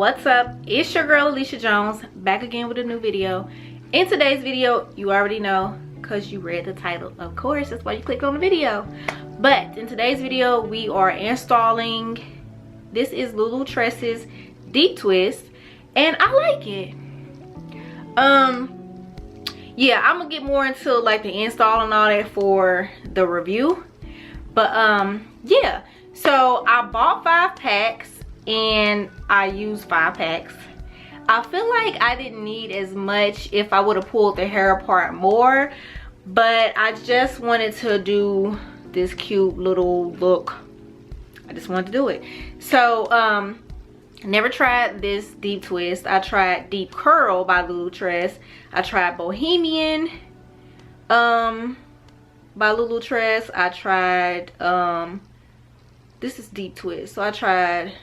What's up? It's your girl Alicia Jones, back again with a new video. In today's video, you already know because you read the title, of course, that's why you clicked on the video. But in today's video, we are installing, this is Lulutress's deep twist, and I like it. Yeah, I'm gonna get more into like the install and all that for the review, but yeah, so I bought 5 packs and I used 5 packs. I feel like I didn't need as much if I would have pulled the hair apart more, but I just wanted to do this cute little look. I just wanted to do it. So never tried this deep twist. I tried Deep Curl by Lulutress. I tried Bohemian by Lulutress. I tried this is deep twist, so I tried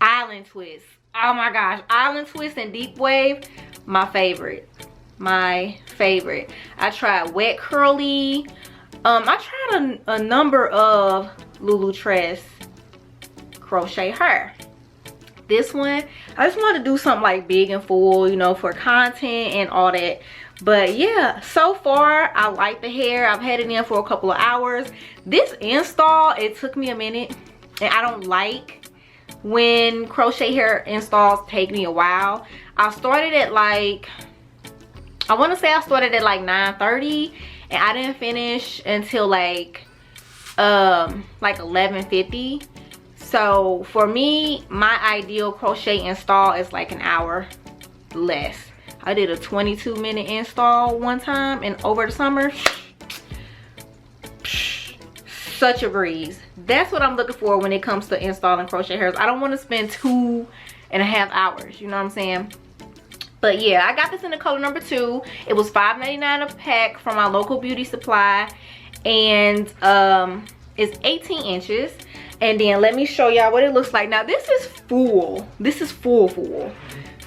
Island Twist. Oh my gosh, Island Twist and Deep Wave, my favorite. I tried Wet Curly. I tried a number of Lulutress crochet hair. This one, I just wanted to do something like big and full, you know, for content and all that. But yeah, so far I like the hair. I've had it in for a couple of hours. This install, it took me a minute, and I don't like when crochet hair installs take me a while. I started at like, I want to say I started at like 9:30, and I didn't finish until like 11:50. So for me, my ideal crochet install is like an hour less. I did a 22-minute install one time, and over the summer, such a breeze. That's what I'm looking for when it comes to installing crochet hairs. I don't want to spend 2.5 hours, you know what I'm saying? But yeah, I got this in the color number 2. It was $5.99 a pack from my local beauty supply, and it's 18 inches. And then let me show y'all what it looks like. Now this is full. This is full.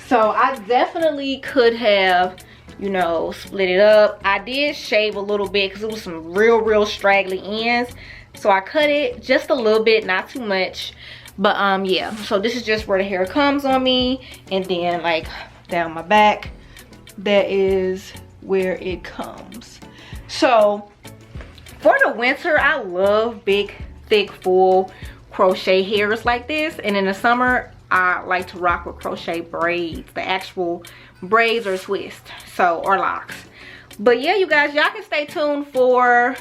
So I definitely could have, you know, split it up. I did shave a little bit because it was some real straggly ends. So I cut it just a little bit, not too much. But yeah, so this is just where the hair comes on me, and then like down my back, that is where it comes. So for the winter, I love big, thick, full crochet hairs like this, and in the summer I like to rock with crochet braids, the actual braids or twists, so, or locks. But yeah, you guys, y'all can stay tuned for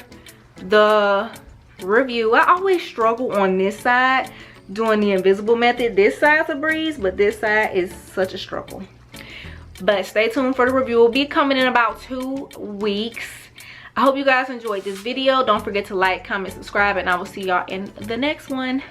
the review. I always struggle on this side doing the invisible method. This side's a breeze, but this side is such a struggle. But stay tuned for the review. It will be coming in about 2 weeks. I hope you guys enjoyed this video. Don't forget to like, comment, subscribe, and I will see y'all in the next one.